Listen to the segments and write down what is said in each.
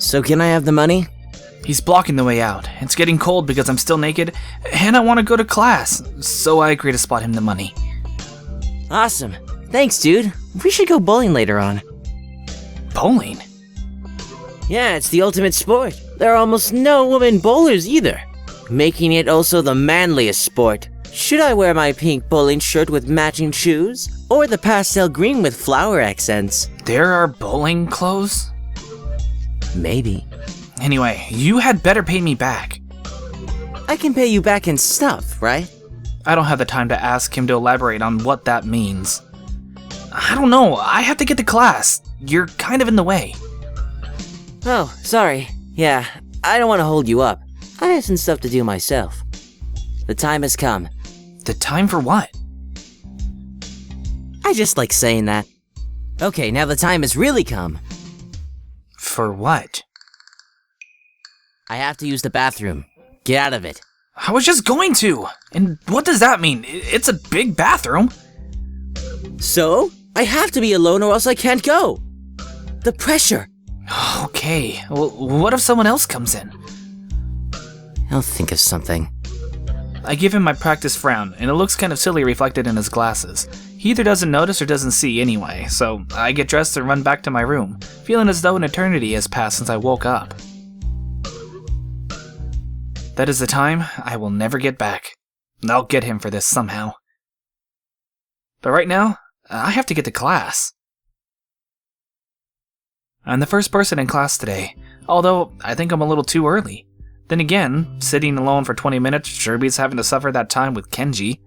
So can I have the money? He's blocking the way out. It's getting cold because I'm still naked, and I want to go to class, so I agree to spot him the money. Awesome. Thanks, dude. We should go bowling later on. Bowling? Yeah, it's the ultimate sport. There are almost no women bowlers either, making it also the manliest sport. Should I wear my pink bowling shirt with matching shoes, or the pastel green with flower accents? There are bowling clothes? Maybe. Anyway, you had better pay me back. I can pay you back in stuff, right? I don't have the time to ask him to elaborate on what that means. I don't know, I have to get to class. You're kind of in the way. Oh, sorry. Yeah, I don't want to hold you up. I have some stuff to do myself. The time has come. The time for what? I just like saying that. Okay, now the time has really come. For what? I have to use the bathroom. Get out of it. I was just going to. And what does that mean? It's a big bathroom. So? I have to be alone or else I can't go. The pressure. Okay, well, what if someone else comes in? I'll think of something. I give him my practice frown, and it looks kind of silly reflected in his glasses. He either doesn't notice or doesn't see anyway, so I get dressed and run back to my room, feeling as though an eternity has passed since I woke up. That is the time I will never get back. I'll get him for this somehow. But right now, I have to get to class. I'm the first person in class today, although I think I'm a little too early. Then again, sitting alone for 20 minutes sure beats having to suffer that time with Kenji.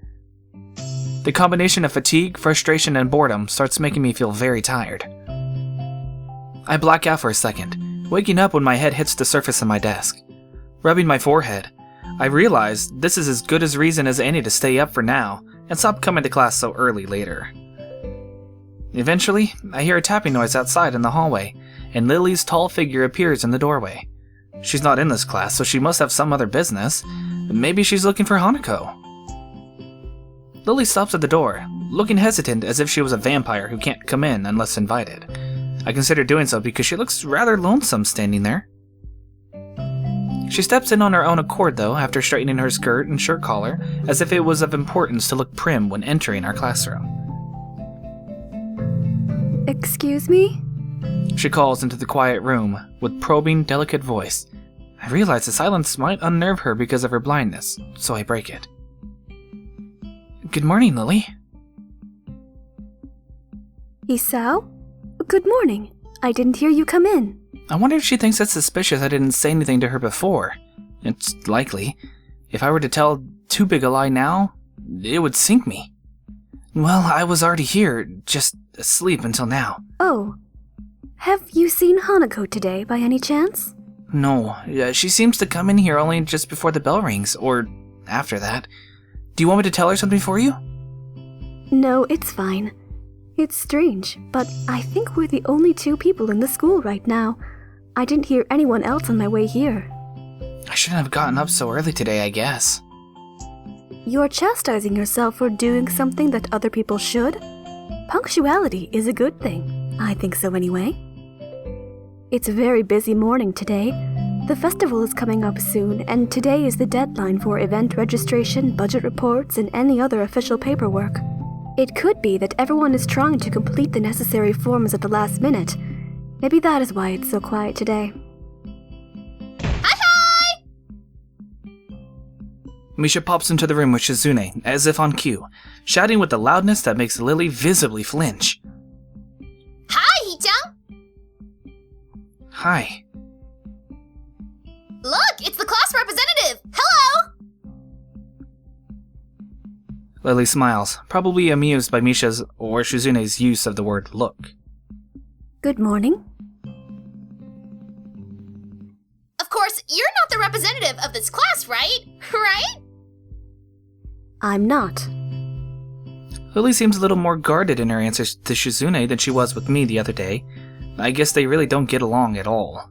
The combination of fatigue, frustration, and boredom starts making me feel very tired. I black out for a second, waking up when my head hits the surface of my desk. Rubbing my forehead, I realize this is as good as reason as any to stay up for now and stop coming to class so early later. Eventually, I hear a tapping noise outside in the hallway, and Lily's tall figure appears in the doorway. She's not in this class, so she must have some other business. Maybe she's looking for Hanako. Lily stops at the door, looking hesitant as if she was a vampire who can't come in unless invited. I consider doing so because she looks rather lonesome standing there. She steps in on her own accord though, after straightening her skirt and shirt collar, as if it was of importance to look prim when entering our classroom. Excuse me? She calls into the quiet room with probing, delicate voice. I realize the silence might unnerve her because of her blindness, so I break it. Good morning, Lily. Hisao? Good morning. I didn't hear you come in. I wonder if she thinks it's suspicious I didn't say anything to her before. It's likely. If I were to tell too big a lie now, it would sink me. Well, I was already here, just asleep until now. Oh. Have you seen Hanako today, by any chance? No, she seems to come in here only just before the bell rings, or after that. Do you want me to tell her something for you? No, it's fine. It's strange, but I think we're the only two people in the school right now. I didn't hear anyone else on my way here. I shouldn't have gotten up so early today, I guess. You're chastising yourself for doing something that other people should? Punctuality is a good thing. I think so anyway. It's a very busy morning today. The festival is coming up soon, and today is the deadline for event registration, budget reports, and any other official paperwork. It could be that everyone is trying to complete the necessary forms at the last minute. Maybe that is why it's so quiet today. Hi! Misha pops into the room with Shizune, as if on cue, shouting with a loudness that makes Lily visibly flinch. Hi, Hee-chan! Hi. Look, it's the class representative! Hello! Lily smiles, probably amused by Misha's or Shizune's use of the word look. Good morning. Of course, you're not the representative of this class, right? Right? I'm not. Lily seems a little more guarded in her answers to Shizune than she was with me the other day. I guess they really don't get along at all.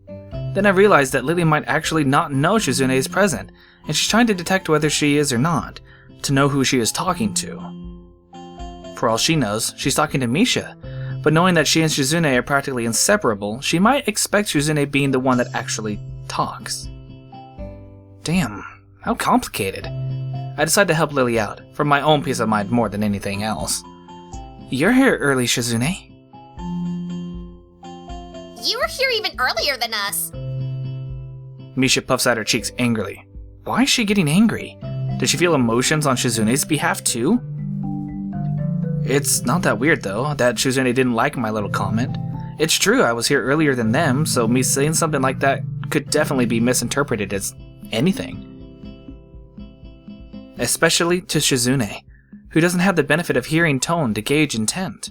Then I realize that Lily might actually not know Shizune is present, and she's trying to detect whether she is or not, to know who she is talking to. For all she knows, she's talking to Misha, But knowing that she and Shizune are practically inseparable, she might expect Shizune being the one that actually talks. Damn, how complicated. I decide to help Lily out, for my own peace of mind more than anything else. You're here early, Shizune. You were here even earlier than us. Misha puffs out her cheeks angrily. Why is she getting angry? Does she feel emotions on Shizune's behalf too? It's not that weird though, that Shizune didn't like my little comment. It's true I was here earlier than them, so me saying something like that could definitely be misinterpreted as anything. Especially to Shizune, who doesn't have the benefit of hearing tone to gauge intent.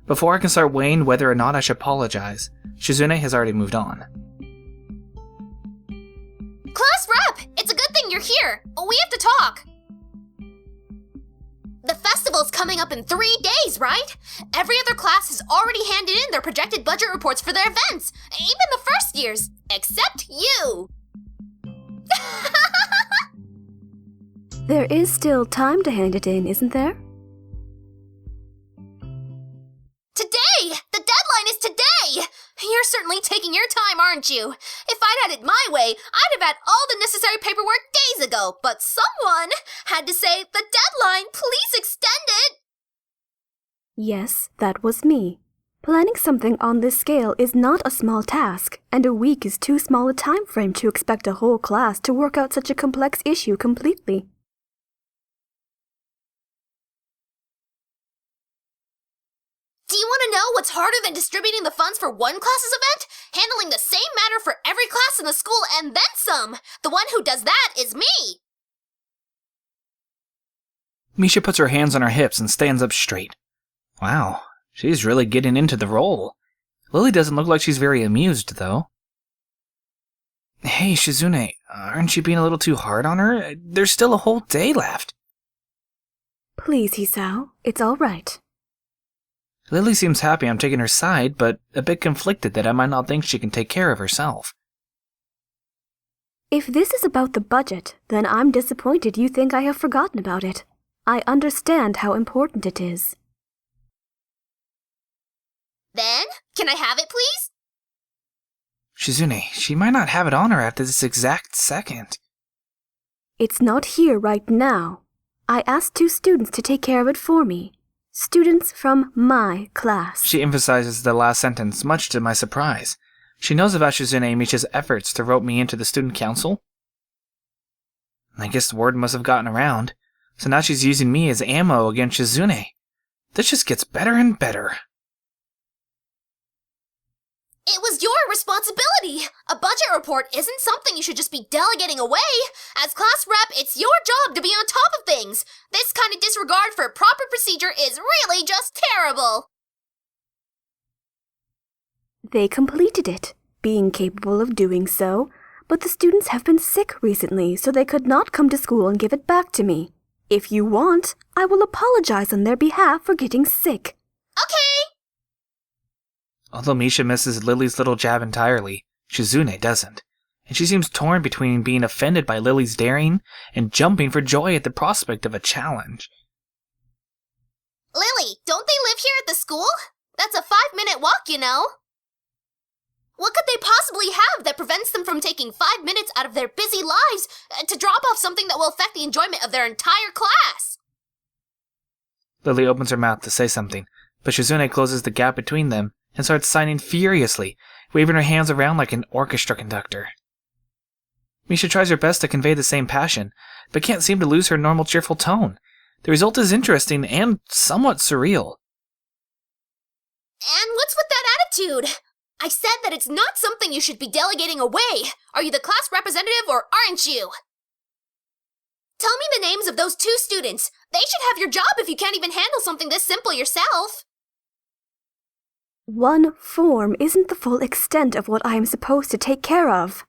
Before I can start weighing whether or not I should apologize, Shizune has already moved on. Class rep! It's a good thing you're here. We have to talk. The festival's coming up in 3 days, right? Every other class has already handed in their projected budget reports for their events. Even the first years. Except you. There is still time to hand it in, isn't there? Today! The deadline is today! You're certainly taking your time, aren't you? If I'd had it my way, I'd have had all the necessary paperwork days ago, but someone had to say, the deadline, please extend it! Yes, that was me. Planning something on this scale is not a small task, and a week is too small a time frame to expect a whole class to work out such a complex issue completely. Do you want to know what's harder than distributing the funds for one class's event? Handling the same matter for every class in the school and then some! The one who does that is me! Misha puts her hands on her hips and stands up straight. Wow, she's really getting into the role. Lily doesn't look like she's very amused, though. Hey, Shizune, aren't you being a little too hard on her? There's still a whole day left. Please, Hisao, it's all right. Lily seems happy I'm taking her side, but a bit conflicted that I might not think she can take care of herself. If this is about the budget, then I'm disappointed you think I have forgotten about it. I understand how important it is. Then, can I have it, please? Shizune, she might not have it on her at this exact second. It's not here right now. I asked 2 students to take care of it for me. Students from my class. She emphasizes the last sentence, much to my surprise. She knows about Shizune and Misha's efforts to rope me into the student council. I guess the word must have gotten around, so now she's using me as ammo against Shizune. This just gets better and better. It was your responsibility! A budget report isn't something you should just be delegating away! As class rep, it's your job to be on top of things! This kind of disregard for proper procedure is really just terrible! They completed it, being capable of doing so, but the students have been sick recently, so they could not come to school and give it back to me. If you want, I will apologize on their behalf for getting sick. Okay! Although Misha misses Lily's little jab entirely, Shizune doesn't, and she seems torn between being offended by Lily's daring and jumping for joy at the prospect of a challenge. Lily, don't they live here at the school? That's a 5-minute walk, you know. What could they possibly have that prevents them from taking 5 minutes out of their busy lives to drop off something that will affect the enjoyment of their entire class? Lily opens her mouth to say something, but Shizune closes the gap between them and starts signing furiously, waving her hands around like an orchestra conductor. Misha tries her best to convey the same passion, but can't seem to lose her normal cheerful tone. The result is interesting and somewhat surreal. And what's with that attitude? I said that it's not something you should be delegating away. Are you the class representative or aren't you? Tell me the names of those 2 students. They should have your job if you can't even handle something this simple yourself. One form isn't the full extent of what I am supposed to take care of.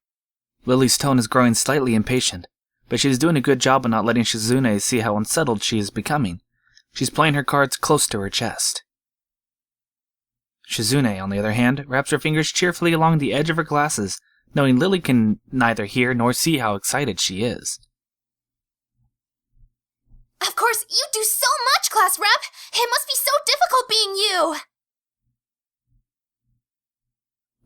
Lily's tone is growing slightly impatient, but she is doing a good job of not letting Shizune see how unsettled she is becoming. She's playing her cards close to her chest. Shizune, on the other hand, wraps her fingers cheerfully along the edge of her glasses, knowing Lily can neither hear nor see how excited she is. Of course, you do so much, class rep! It must be so difficult being you!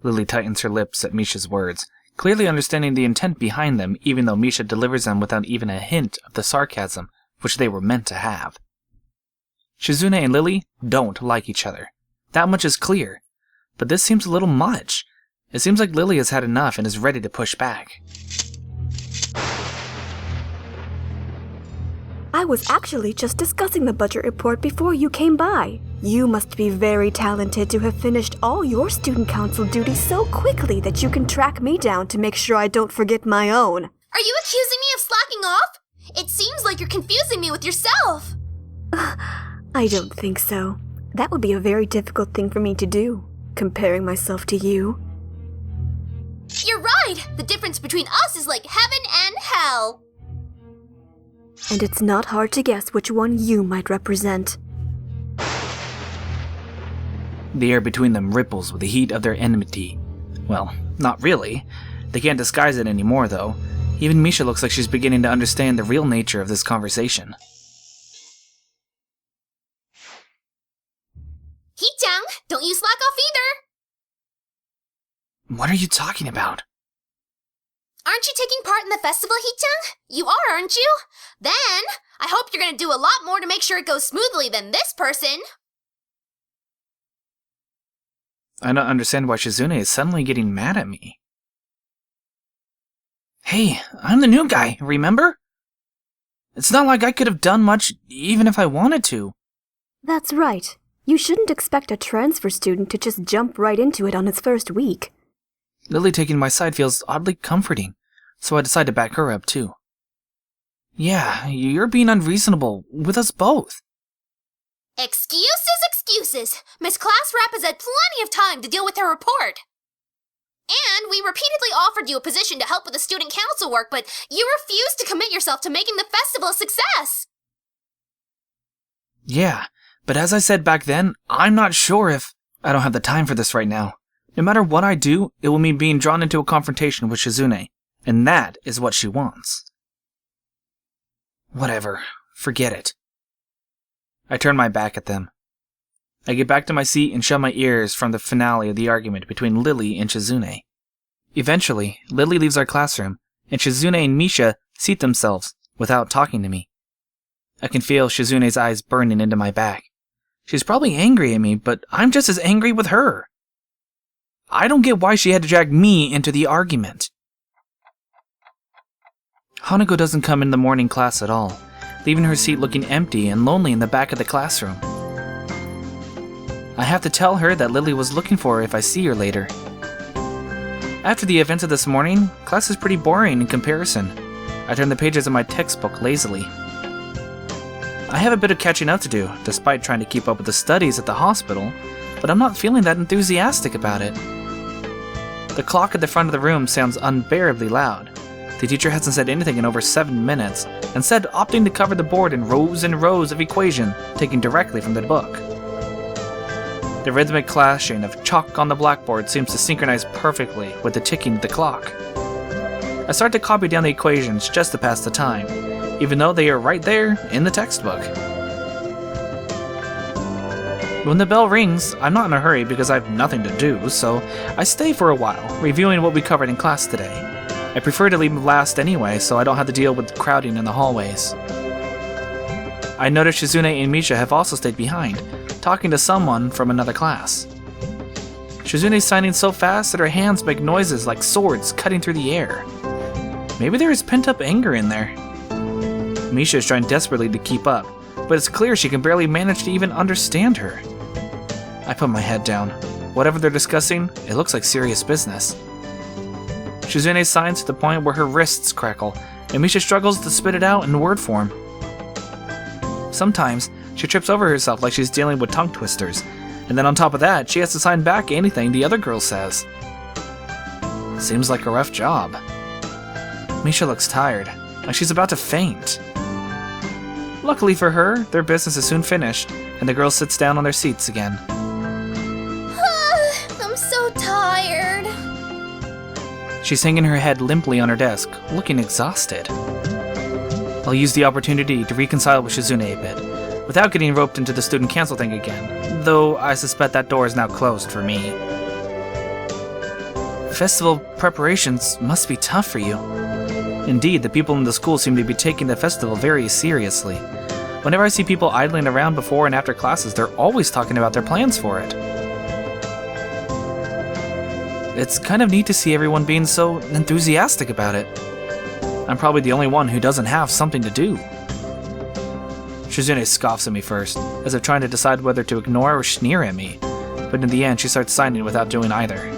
Lily tightens her lips at Misha's words, clearly understanding the intent behind them even though Misha delivers them without even a hint of the sarcasm which they were meant to have. Shizune and Lily don't like each other. That much is clear. But this seems a little much. It seems like Lily has had enough and is ready to push back. I was actually just discussing the budget report before you came by. You must be very talented to have finished all your student council duties so quickly that you can track me down to make sure I don't forget my own. Are you accusing me of slacking off? It seems like you're confusing me with yourself. I don't think so. That would be a very difficult thing for me to do, comparing myself to you. You're right! The difference between us is like heaven and hell! And it's not hard to guess which one you might represent. The air between them ripples with the heat of their enmity. Well, not really. They can't disguise it anymore, though. Even Misha looks like she's beginning to understand the real nature of this conversation. Hee-chan, don't you slack off either! What are you talking about? Aren't you taking part in the festival, Hee-chan? You are, aren't you? Then, I hope you're gonna do a lot more to make sure it goes smoothly than this person. I don't understand why Shizune is suddenly getting mad at me. Hey, I'm the new guy, remember? It's not like I could have done much even if I wanted to. That's right. You shouldn't expect a transfer student to just jump right into it on its first week. Lily taking my side feels oddly comforting, so I decide to back her up too. Yeah, you're being unreasonable with us both. Excuses! Miss Class Rep has had plenty of time to deal with her report. And we repeatedly offered you a position to help with the student council work, but you refused to commit yourself to making the festival a success. Yeah, but as I said back then, I'm not sure if... I don't have the time for this right now. No matter what I do, it will mean being drawn into a confrontation with Shizune, and that is what she wants. Whatever. Forget it. I turn my back at them. I get back to my seat and shut my ears from the finale of the argument between Lily and Shizune. Eventually, Lily leaves our classroom, and Shizune and Misha seat themselves without talking to me. I can feel Shizune's eyes burning into my back. She's probably angry at me, but I'm just as angry with her. I don't get why she had to drag me into the argument. Hanako doesn't come in the morning class at all, leaving her seat looking empty and lonely in the back of the classroom. I have to tell her that Lily was looking for her if I see her later. After the events of this morning, class is pretty boring in comparison. I turn the pages of my textbook lazily. I have a bit of catching up to do, despite trying to keep up with the studies at the hospital, but I'm not feeling that enthusiastic about it. The clock at the front of the room sounds unbearably loud. The teacher hasn't said anything in over 7 minutes, instead opting to cover the board in rows and rows of equation taken directly from the book. The rhythmic clashing of chalk on the blackboard seems to synchronize perfectly with the ticking of the clock. I start to copy down the equations just to pass the time, even though they are right there in the textbook. When the bell rings, I'm not in a hurry because I have nothing to do, so I stay for a while, reviewing what we covered in class today. I prefer to leave last anyway, so I don't have to deal with crowding in the hallways. I notice Shizune and Misha have also stayed behind, talking to someone from another class. Shizune's signing so fast that her hands make noises like swords cutting through the air. Maybe there is pent-up anger in there. Misha is trying desperately to keep up, but it's clear she can barely manage to even understand her. I put my head down. Whatever they're discussing, it looks like serious business. Shizune signs to the point where her wrists crackle, and Misha struggles to spit it out in word form. Sometimes, she trips over herself like she's dealing with tongue twisters, and then on top of that, she has to sign back anything the other girl says. Seems like a rough job. Misha looks tired, like she's about to faint. Luckily for her, their business is soon finished, and the girl sits down on their seats again. I'm so tired. She's hanging her head limply on her desk, looking exhausted. I'll use the opportunity to reconcile with Shizune a bit, without getting roped into the student council thing again, though I suspect that door is now closed for me. Festival preparations must be tough for you. Indeed, the people in the school seem to be taking the festival very seriously. Whenever I see people idling around before and after classes, they're always talking about their plans for it. It's kind of neat to see everyone being so enthusiastic about it. I'm probably the only one who doesn't have something to do. Shizune scoffs at me first, as if trying to decide whether to ignore or sneer at me, but in the end she starts signing without doing either.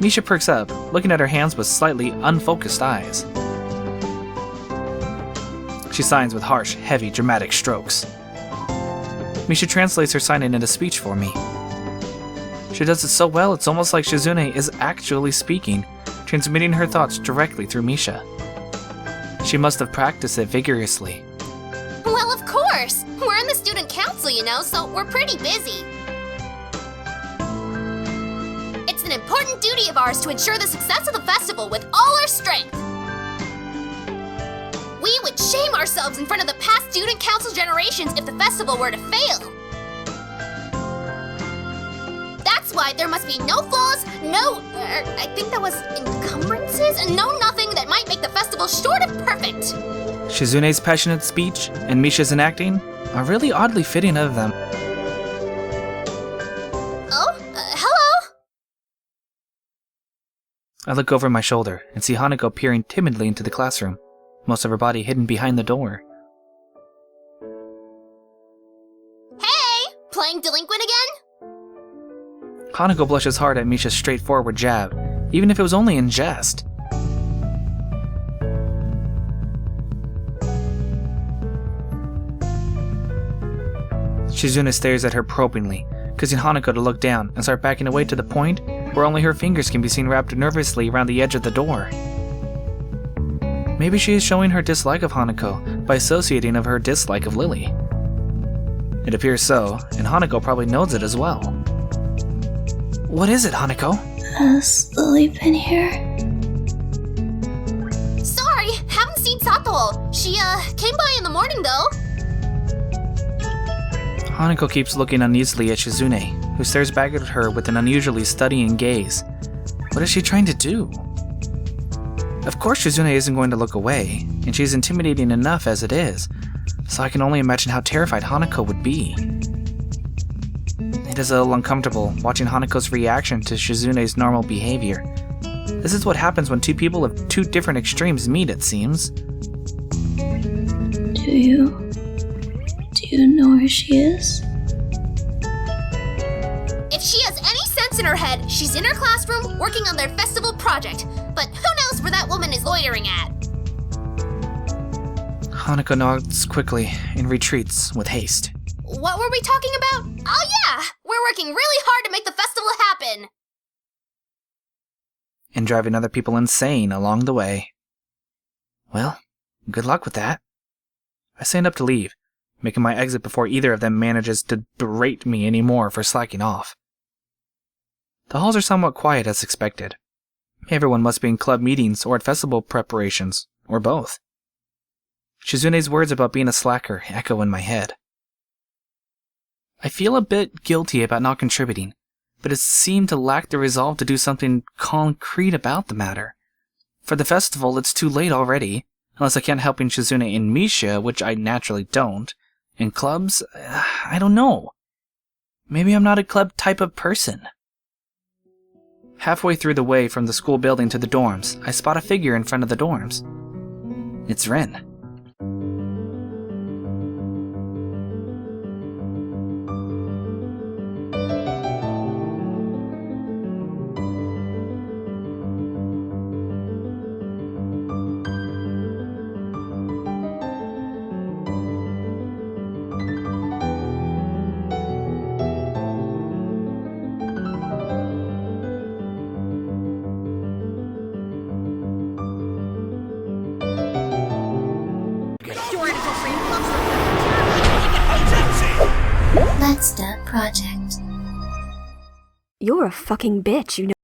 Misha perks up, looking at her hands with slightly unfocused eyes. She signs with harsh, heavy, dramatic strokes. Misha translates her signing into speech for me. She does it so well it's almost like Shizune is actually speaking, transmitting her thoughts directly through Misha. She must have practiced it vigorously. Well, of course! We're in the student council, you know, so we're pretty busy. It's an important duty of ours to ensure the success of the festival with all our strength. We would shame ourselves in front of the past student council generations if the festival were to fail. That's why there must be no flaws, I think that was encumbrances, and no nothing that might make the festival short of perfect. Shizune's passionate speech and Misha's enacting are really oddly fitting of them. Hello? I look over my shoulder and see Hanako peering timidly into the classroom, most of her body hidden behind the door. Hey! Playing delinquent again? Hanako blushes hard at Misha's straightforward jab, even if it was only in jest. Shizune stares at her probingly, causing Hanako to look down and start backing away to the point where only her fingers can be seen wrapped nervously around the edge of the door. Maybe she is showing her dislike of Hanako by associating of her dislike of Lily. It appears so, and Hanako probably knows it as well. What is it, Hanako? Has Lily been here? Sorry, haven't seen Sato. She, came by in the morning, though. Hanako keeps looking uneasily at Shizune, who stares back at her with an unusually studying gaze. What is she trying to do? Of course Shizune isn't going to look away, and she's intimidating enough as it is, so I can only imagine how terrified Hanako would be. It is a little uncomfortable watching Hanako's reaction to Shizune's normal behavior. This is what happens when two people of two different extremes meet, it seems. Do you know where she is? If she has any sense in her head, she's in her classroom working on their festival project. But who knows where that woman is loitering at? Hanako nods quickly and retreats with haste. What were we talking about? Oh yeah! We're working really hard to make the festival happen! And driving other people insane along the way. Well, good luck with that. I stand up to leave, making my exit before either of them manages to berate me anymore for slacking off. The halls are somewhat quiet as expected. Everyone must be in club meetings or at festival preparations, or both. Shizune's words about being a slacker echo in my head. I feel a bit guilty about not contributing, but it seemed to lack the resolve to do something concrete about the matter. For the festival, it's too late already, unless I can't help Shizune and Misha, which I naturally don't. In clubs, I don't know. Maybe I'm not a club type of person. Halfway through the way from the school building to the dorms, I spot a figure in front of the dorms. It's Ren. Let's start project. You're a fucking bitch, you know.